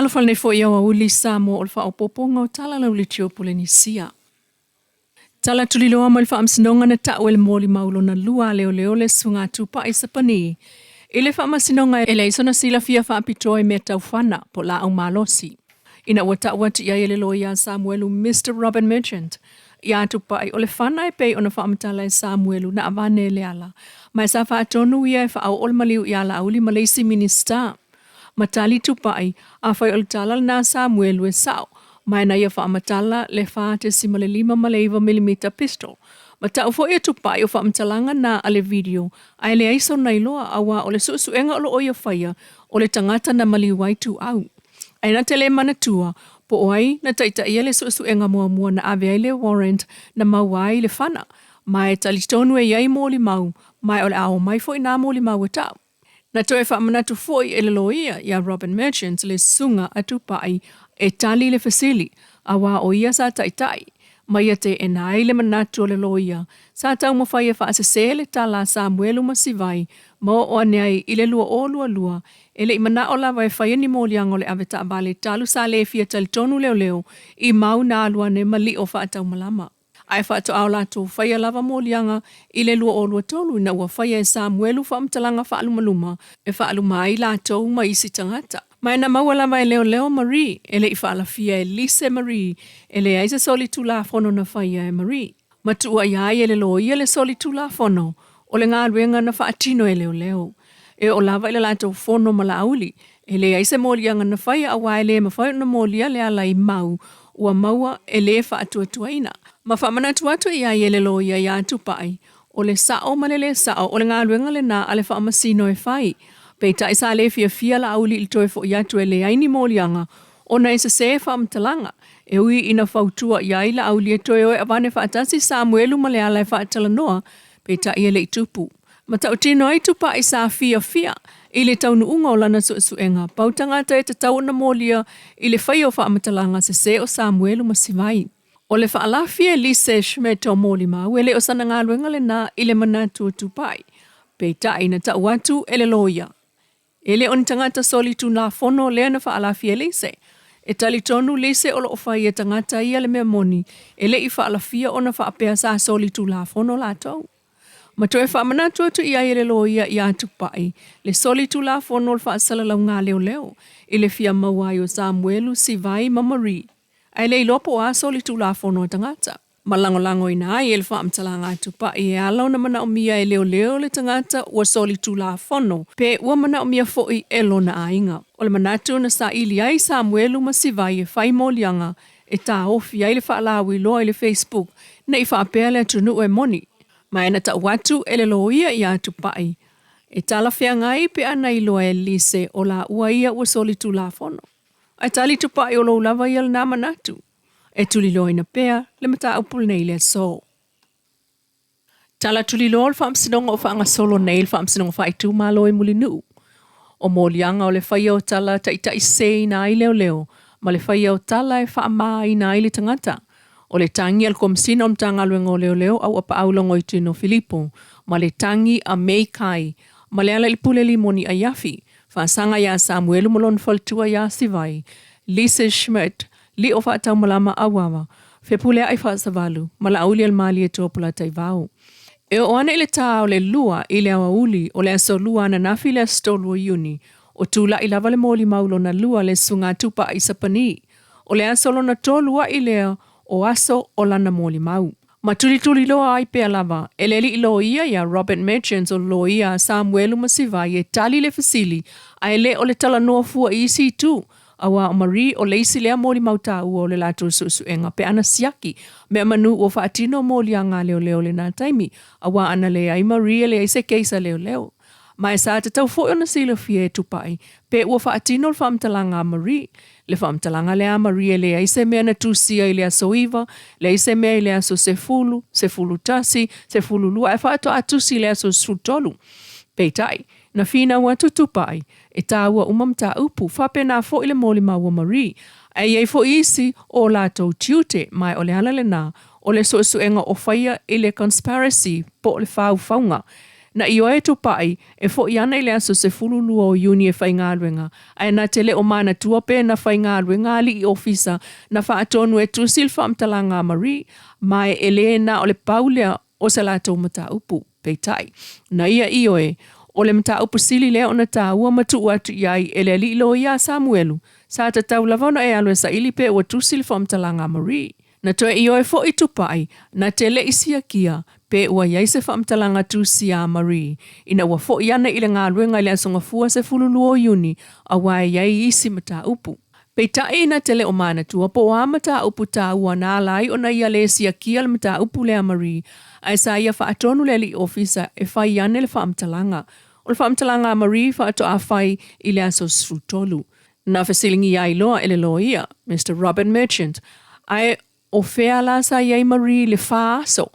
Olafal nei fo ia uli Samoa o le whaopoponga o tala lau le tio Polenisia. Tala tuliloa mo le whaamsinonga na tau ele mōli maulo na lua leo leo le sunga tupa i sapani. Ele whaamasinonga ele isona sila fia whaapitoa me tau whana po la au malosi. Ina ua taua ti ia ele loia Samuelu Mr. Robin Merchant. Ia tupa i ole whana e pei ona whaamatala e Samuelu na avane le ala. Mai sa whaatonu ia e whaau ole maliu i ala auli Malaysi Minister. Matali tupai a whai o tala na Samuelu e sao, mai na ia whaamatala le whaate si male 5mm pistol. Matau fo ia tupai o whaamatalaga na ale video, ai le aiso na iloa awa o le suenga o lo oia whaia o le tangata na maliwai tu au. Ai na tele manatua, po oai na taita ia le suenga mua na ave le warrant na mawai le whana, mai talitonu e iai mōli mau, mai o le ao mai fo ina mōli mau e tau. Na toe whaamanatu foi e le loia ia Robin Merchant le sunga atu pai e tali le fasili awa o ia sa taitai. Mai te e nai le manatu o le loia. Sa tau mawhai e whaasese le tala Samuelu masivai mo o aneai i le lua e le imana o lawa e whaiani mōliang o le aveta abale talu sa le fia talitonu leo i mau na alua ne mali o whaatau malama. Ai whaato au lato whaia lava mōlianga i le lua tolu na ua whaia e Samuelu whaamtalanga whaalumaluma e whaaluma i lato ma isi tangata. Mai na maua lava e leo Marie e le i whaalafia e Lise Marie e le aisa soli tula whono na whaia e Marie. Matua iai e le loia le soli tula whono o le ngā ruenga na whaatino e leo. E o lava i le lato whono malaauli e le aisa mōlianga na whaia awa e le mawhai na mōlia le ala i mau ua maua e le whaatuatuaina. Ma whamanatu atu ia i ele loia i atu pai, o le sao malele sao o le ngā luenga le nā ale whaamasino e whai. Pei tai sa le fia la auli il toe fo i atu e le aini mōlianga, o na isa se whaamtalanga, e ui ina whautua i ai la auli e toe oe avane whaatasi Samuelu male ala e whaatalanoa, pei tai e le itupu. Ma tau tino ai tupa i sa fia, i le taunu unga o lana suenga, pautangata e te tau na mōlia i le whai o whaamatalanga se o Samuelu masivai. O le whaalafia Lise Schmeto mōli mau, e le o sana ngā luenga le nā i le manatu tupai. Pei tai na tau atu e le loia. E le on tangata soli tu nā whono lea na whaalafia Lise. E talitonu Lise o lo whai e tangata ia le mea moni, e le i whaalafia o na whaapea sa soli tu nā whono la tau. Ma toe whaamanatu atu ia i le loia i atu pai, le soli tu la whono le whaasala lau ngā leo, i le fia mawai o Samuelu Sivai Mamari. Ai le lopo a soli tu la whono tangata. Malango ina ai e le whaamtalanga atu pa i e alau na mana o mia e leo le tangata ua soli tu la whono. Pe ua mana o mia foi e lona ainga. O le manatu na sa ili ai Samuelu masivai e whai mōlianga e tā ofi ai le whaalawi loa i le Facebook na i whaapea le atunu e moni. Mai na ta watu e le loia i atu pai. E tala whea ngai pe ana i loa e Lise o la ua ia ua soli tu la whono. Ai tali tupa i o lo lava i al nā manatu. E tuli loa ina pea, le mata upul nei le so. Tala tuli loa le whaamsinonga o whaanga solo nei le whaamsinonga whaitu malo i mulinu. O mōlianga o le whaia o tala ta se ina ai leo, ma le whaia o tala e whaama ina ai le tangata. O le tangi al komsina o mtanga luenga o leo au apa aulongo i tino Filipo, ma le tangi a Meikai, ma le ala il pule limoni a Yafi. Whaasanga ia Samuelu molon faltua ia Sivai, Lise Schmidt, li o whaatau malama awawa, whepule ai whaasavalu, mala auli al mali e tōpula tai vau. E o ane le tā o le lua i le awa uli o le aso lua na nafi le astolu o iuni, o tūla i lava le mōli maulo na lua le sunga tupa i sapani, o le aso lo na tōlua i lea o aso o lana mōli mau. Ma tuli loa ai pea lava, e leli i loia ia Robin Merchant o loia Samuelu masivai e tali le fasili, a le o le tala noa fua i isi tu, awa o Marie o leisi lea mōli mauta ua o le lato suenga pe ana siaki, mea manu o whaatino mōli a ngā leo le nā taimi, awa ana lea i Marie le eise keisa leo. Mai sa te tau fo ona sila fie e tupai, pe ua whaatino le whaamtalanga a Marie, le whaamtalanga lea Marie le eise mea na tusia i lea soiva, le eise mea i lea so sefulu tasi, sefulu lua, e whaato atusi lea so sutolu. Peitai, na whina ua tutupai, e tā ua umamta upu, whape nā fo i le mōli maua Marie, ei fo isi o lātou tiute mai o le hala le nā, o le suenga o whaia i le conspiracy po le whauwhaunga. Na i oe tupai e fo i ana i le aso se fululu o Iuni e whai ngāluenga. Ai nā te le o mana tua pe na whai ngāluenga li i ofisa na wha atonu e tusil wha amtalanga Marie mai e le na o le paulea o se lātou mata upu peitai. Na ia i oe o le mata upu sili lea o na tā ua matu atu iai e le li ilo ia Samuelu. Sa ta tau lavona e alwe sa ili pe o tusil wha amtalanga Marie. Na toe i oe fo i tupai na te le isia kia pe ua iai se whaamtalanga tu sia Marie. Ina ua fo i ana i le ngā ruenga i le asonga fua se fululu o Iuni a wai iai isi mata upu. Pei tae ina tele o mana tua po a mata upu ta ua nā lai o na ia le sia kia le mata upu le a Marie. Ai sa ia whaatonu le li ofisa e whai ane le whaamtalanga. O le whaamtalanga a Marie whaato a whai i le aso srutolu. Na whasilingi ai loa ele loa ia, Mr. Robin Merchant. Ai o whea la sa iai Marie le whaaso.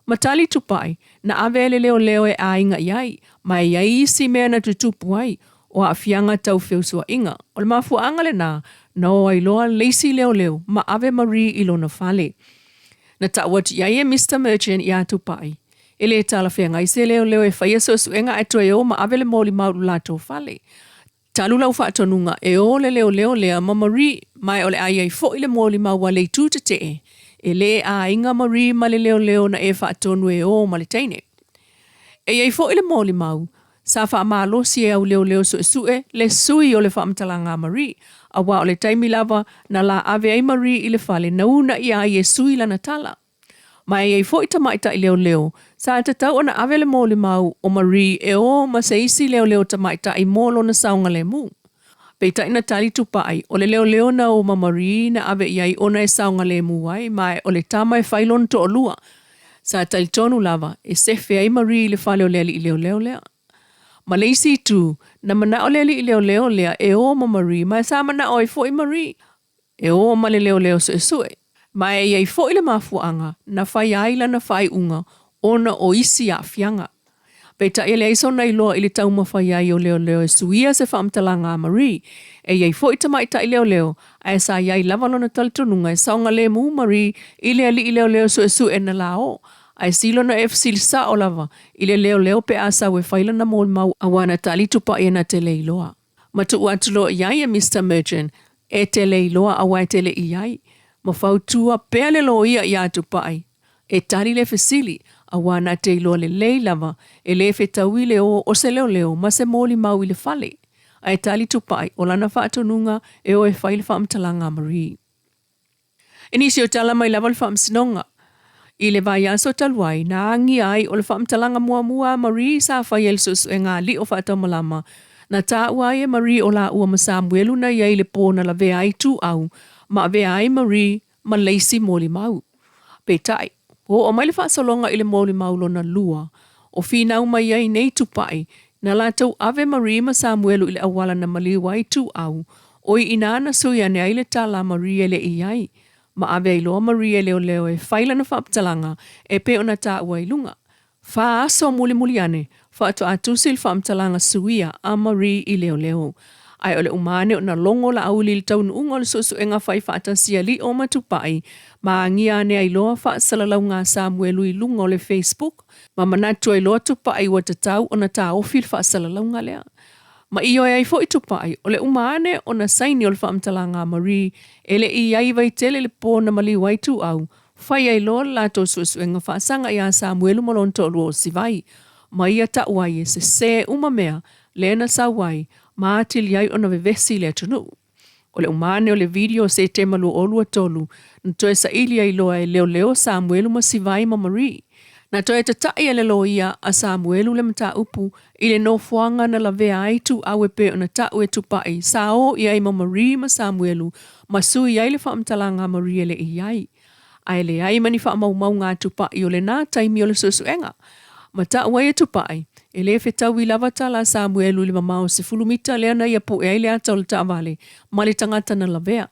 Matali tupai na avele leo e ainga iai, mai iai isi mea na tutupu ai, o a fianga tau whiusua inga. O le mafuanga le nā, na o ai loa leisi leo, ma ave Marie ilo na whale. Na tawat iai e Mr. Merchant i a tupai. Ele e tala whianga ise leo e whaia suenga e toe o ma avele moli mauru lato whale. Talu lau whaatonunga e o le leo lea ma Marie, mai o le ai fo ile moli maua le tūte te e. E le a inga Marie ma le leo na e whaatonu e o ma le teine. E ei fo ile moli mau, sa wha malo si e au leo sue, le sui o le whaamtalanga Marie, a wa o le taimi lava na la ave ai Marie i le whale na una i a i e sui lana tala. Mai ei fo i tamaita i leo, sa te tau ana ave le moli mau o Marie e o ma se isi leo tamaita i molo na saunga le mu. Peita ina tali tupai, o le leo na o ma Marie na ave iai ona e saunga le mu ai, mai o le tama e whailon to o lua. Sa tali tonu lava, e sefe ai Marie le whale o leli i leo lea. Ma leisi tu, na mana o leli i leo lea e o ma Marie, mai sa mana o i fo i Marie. E o ma le leo sue. Mai e iai fo i le mafuanga, na whai aila na whai unga, ona o isi a fianga. Peita e le iso nei loa i le tau mawhai ai o leo e suia se whaamtalanga a Marie. E iai fo i tamaita i leo, a e sa iai lavalona talitonunga e saunga le mu Marie i le ali i leo sue na la o. A e silo na e fsilisa o lava i le leo pe asa we whaila na mol mau awana tali tupa e na te leiloa. Matu uatulo iai e Mr. Merchant e te leiloa a wai tele iai. Ma whautua pea le lo ia i atu pai. E tari le fesili a wana te ilo le lei lava e le fetaui o se leo ma se moli mau i le fale. A e tali tupai o lana whaatonunga e o e whaile whaamtalanga Marie. E nisi o tala mai lava le whaamsinonga. I le vai aso taluai na angi ai o le whaamtalanga mua Marie sa whai elsus e ngā li o whaatamalama. Na tā uai e Marie o la ua ma Samuelu na iai le pōna la vea ai tu au. Ma vea ai Marie ma leisi moli mau. Peitai, o mai le whaasalonga i le moli mau lona lua. O whinau mai ai nei tupai, na lātou ave Marie ma Samuelu i le awala na maliwa i tu au. Oi inana sui ane ai le tala Marie le i ai. Ma ave iloa Marie leo e whaila na whaaptalanga e pe ona tā ua ilunga. Wha aso muli ane, wha ato atusil whaamtalanga suia a Marie i leo. Ai ole umane o na longo la au li tau nuungo le susu e ngā whai whaatasia li o matupai. Ma ngia ane ai loa whaasalalau ngā Samuelu i lungo le Facebook. Ma manatu ai loa tupai wa tatau o na tā ofil whaasalalau ngā lea. Ma iyo ai fo i tupai o le umane o na saini o le whaamtalanga Marie. Ele i ai vai tele le pō na mali waitu au. Whai ai loa lato susu e ngā whaasanga i a Samuelu malonto luo si vai. Ma ia ta uai e se umamea le na sa wai. Ma atili ai ona vevesi le atunu. O le umane o le video se te malu olua tolu, na toe sa ili ai loa e leo Samuelu ma sivai ma Marie. Na toe tatai ele lo ia a Samuelu le mata upu, i le nofuanga na la vea ai tu awe pe o na tau e tupai, sa o i ai ma Marie ma Samuelu, ma sui ai le whaamtalanga Marie le i ai. Ai le ai mani whaamau ngā tupai o le nā taimi o le susuenga. Ma tau ai e tupai, e le whetau i lava tala Samuelu li mamau se fulumita lea na ia po e ai lea tau le taavale, ma le tangata na lavea.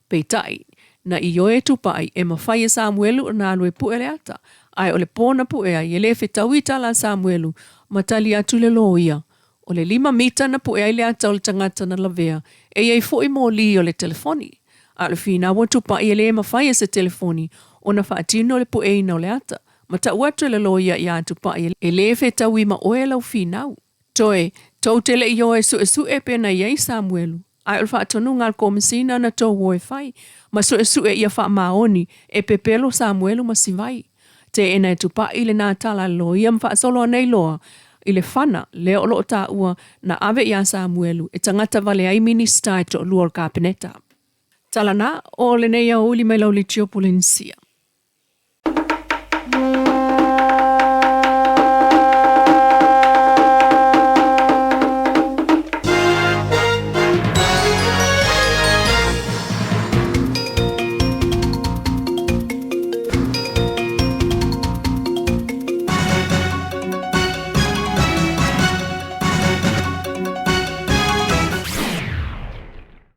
Peitai, na i oe tupai e mawhai e Samuelu o nā lue pu e le ata. Ai o le pōna pu e ai, e le whetau i tala Samuelu, ma tali atu le loia. O le 5 mita na pu e ai lea tau le tangata na lavea, e iei fo i mō li o le telefoni. A le whina wa tupai e le mawhai e se telefoni, o na whaatino le pu e ina o le ata. Mata watu le loia ia tupa e le fe tawi ma oe lau finau. Toe, tau tele i oe su e pena iei Samuelu. Ai ul wha tonu ngal komisina na tau woe fai. Ma su e ia wha maoni e pepelo Samuelu ma sivai. Te ena e tupa i le nā tala loia mwha solo nei loa. I le whana, leo olo ta ua na ave ia Samuelu e tangata vale ai minister e to luol kapeneta. Tala na, o le nei au li mai lau li tio polinsia.